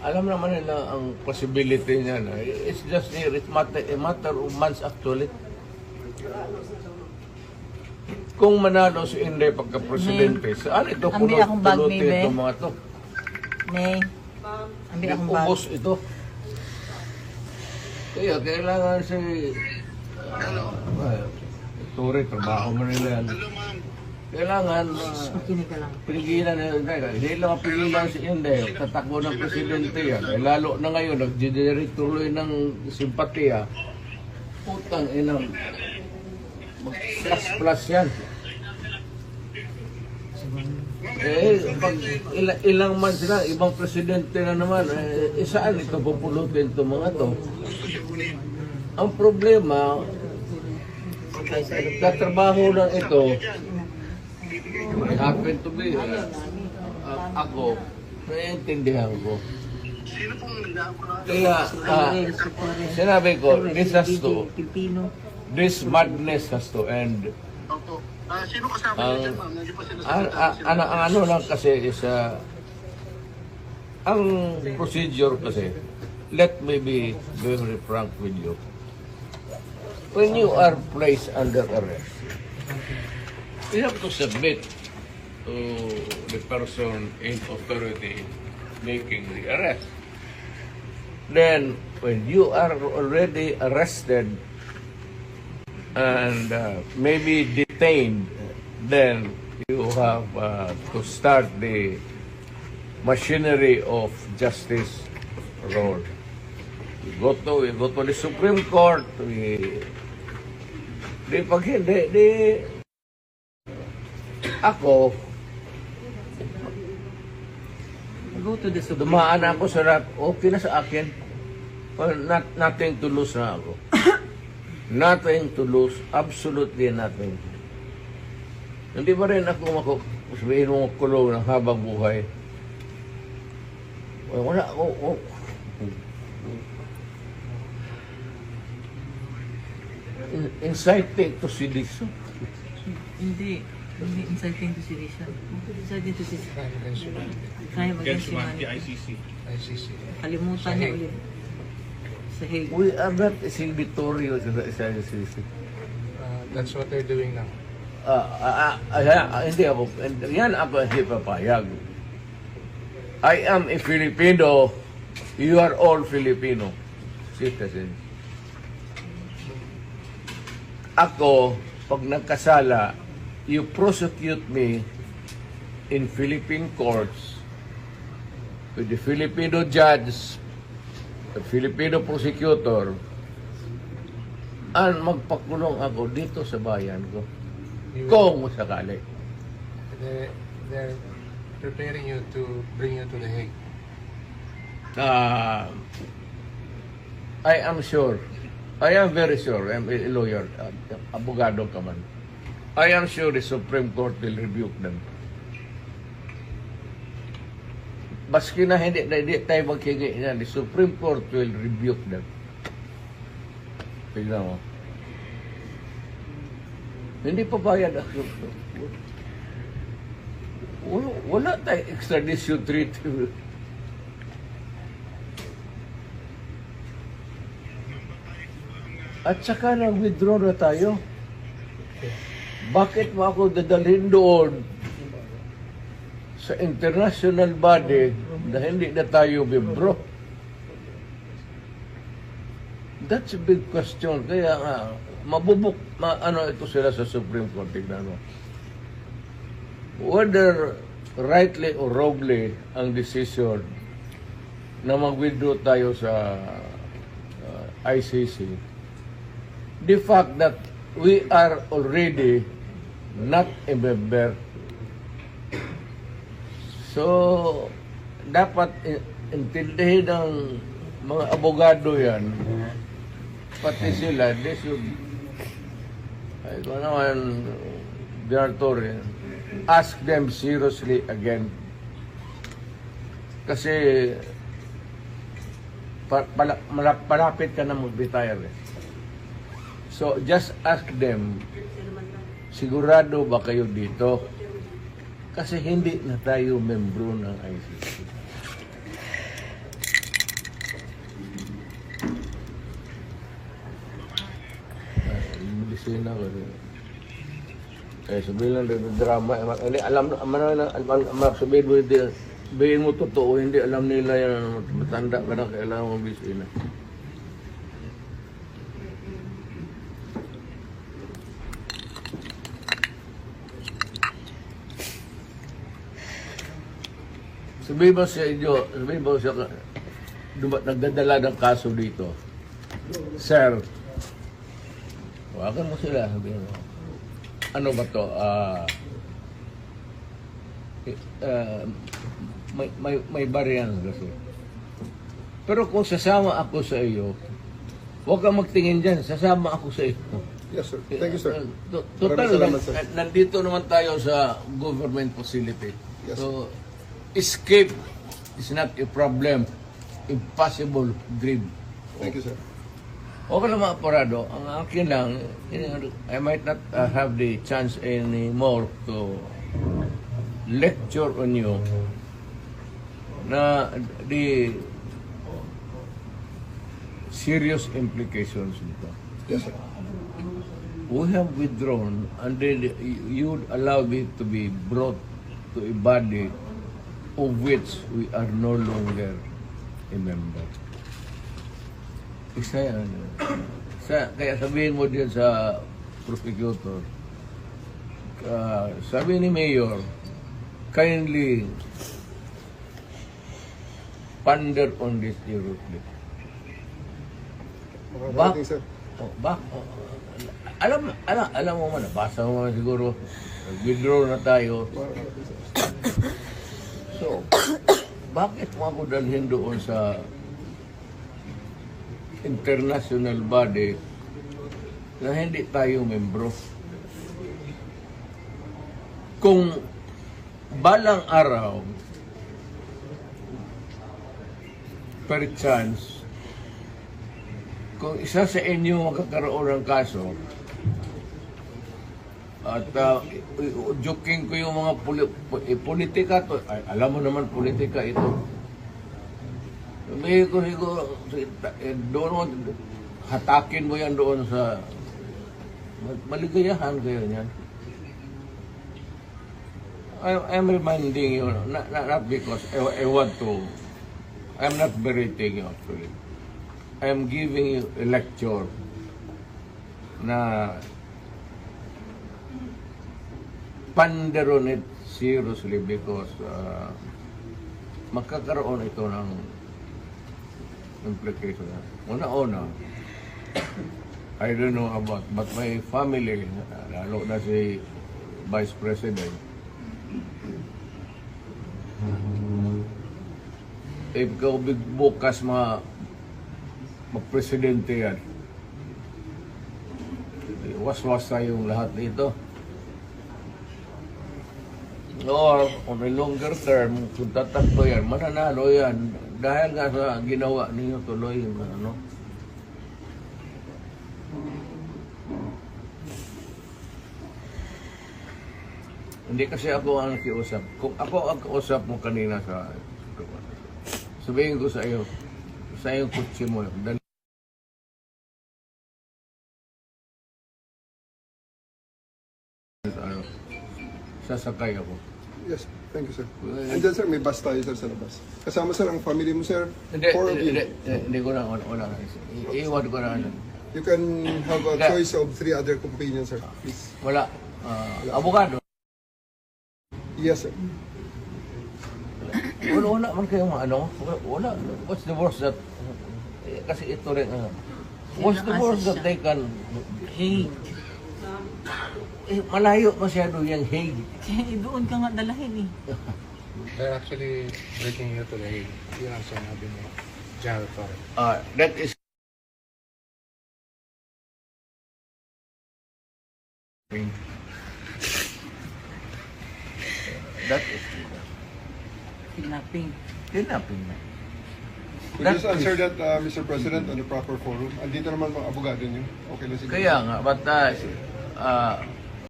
Alam naman nila ang possibility niya na it's just near, it's a matter of months actually. Kung manalo si Inday pagka-presidente, saan ito Ambil akong bag, pulutin maybe. itong mga to? May, ambil akong bag. Ubos ito. Kaya kailangan si Tore, trabaho mo nila yan. Kailangan Makinig ka lang. pigilan na yun. Hindi lang pigilan si Inday. Tatakbo ng presidente yan. Eh, lalo na ngayon, nag-generate tuloy ng simpatiya. Putang inang mag-plus yan. Pag ilang man sila, ibang presidente na naman, saan ito pupulutin itong mga to? Ang problema, katrabaho lang ito, I happen to be, ako, naiintindihan ko. Kaya, sinabi ko, this madness has to end. Sino kasama niyo dyan, ma'am? Hindi pa sila Ang ano lang kasi is, ang procedure kasi, let me be very frank with you. When you are placed under arrest, you have to submit to the person in authority making the arrest. Then, when you are already arrested and maybe detained, then you have to start the machinery of justice roll. We go to the Supreme Court. Pag hindi, ako, Go to the Supreme dumaan ako sa rap, okay na sa akin. Nothing to lose na ako. Nothing to lose, absolutely nothing. Hindi ba rin ako sabihin mo kulong ng habang buhay? Wala ako. Inciting to sedition. Hindi inciting to sedition. Inciting to sedition. Crime against humanity. ICC. Kalimutan niya ulit. Sa Hague. We are not exhibitory sa ICC. That's what they're doing now. Hindi ako, yan ako hindi papayag. I am a Filipino. You are all Filipino citizens. Ako, pag nagkasala, you prosecute me in Philippine courts with the Filipino judge, the Filipino prosecutor, and magpakulong ako dito sa bayan ko. Kung sakali. They're preparing you to bring you to the Hague. I am sure. I am very sure. I'm a lawyer. Abogado ka man. I am sure the Supreme Court will rebuke them. Baski na hindi tayo maghingi yan, the Supreme Court will rebuke them. Tignan mo. Hindi pa bayad ako. Wala tayo extradition treaty. At saka nag-withdraw na tayo. Bakit mo ako dadalhin doon sa international body na hindi na tayo bibro? That's a big question. Kaya nga, ano ito sila sa Supreme Court, tignan mo. Whether rightly or wrongly ang decision na mag-withdraw tayo sa ICC, the fact that we are already not a member. So, dapat intindihin ng mga abogado yan, pati sila, they should, ay ko naman, Torre, ask them seriously again. Kasi, malapit ka na mag-retire. So, just ask them, sigurado ba kayo dito? Kasi hindi na tayo membro ng ICC. Medisina ko rin. Sabihin lang drama. Sabihin mo, sabihin mo totoo, hindi alam nila yan. Matanda ka na, kailangan mo bisina. Sabihin mo sa inyo, sabihin mo sa nagdadala ng kaso dito. Sir, wagan mo sila, sabihin mo. Ano ba to? May bariyan kasi. Pero kung sasama ako sa iyo, huwag kang magtingin dyan, sasama ako sa iyo. Yes, sir. Thank you, sir. Total, Maraming salamat, sir. nandito naman tayo sa government facility. Yes, So, escape is not a problem. Impossible dream. Thank you, sir. Okay naman, Aparado. Ang akin lang, I might not have the chance anymore to lecture on you na the serious implications nito. Yes, sir. We have withdrawn and then you allow me to be brought to a body of which we are no longer a member. Isa yan. Kaya sabihin mo din sa prosecutor, sabi ni Mayor, kindly ponder on this directly. Thank you, sir. Alam mo man, nabasa mo man siguro, withdraw na tayo. So, bakit mo ako dalhin doon sa international body na hindi tayo membro? Kung balang araw, per chance, kung isa sa inyo magkakaroon ng kaso, at joking ko yung mga politika to, ay, alam mo naman politika ito. Sabihin ko siguro, doon hatakin mo yan doon sa maligayahan kayo niyan. I'm reminding you, not because I want to, I'm not berating you actually. I'm giving you a lecture na ponder on it seriously because magkakaroon ito ng implication. Una-una, I don't know about, but my family, lalo na si Vice President, if ikaw bukas mag-presidente yan, was-was tayong lahat dito. Or on a longer term, kung tatakbo yan, mananalo yan. Dahil nga sa ginawa ninyo tuloy, ano. Hindi kasi ako ang kiusap. Kung ako ang kausap mo kanina sa sabihin ko sa iyo, sa iyong kutsi mo, sasakay ako. Yes, thank you, sir. And then, sir, may bus tayo, sir, sa labas. Kasama, sir, ang family mo, sir. Hindi, 4 of you. hindi ko na, wala. Iiwan ko na. You can have a Hindi. choice of 3 other companions, sir. Please. Wala. Abogado. Yes, sir. Wala man kayong ano. Wala. What's the worst that, kasi ito rin, what's the worst that they can, Hey, malayo masyado yung Hague. kaya doon ka nga dalahin eh. They're actually breaking you to the Hague. Yun ang sinabi ni General Torres. That is Kidnapping. kidnapping na. Could you just answer that, Mr. President, on the proper forum? Andito naman mga abogado niyo. Okay na siguro. Kaya nga, but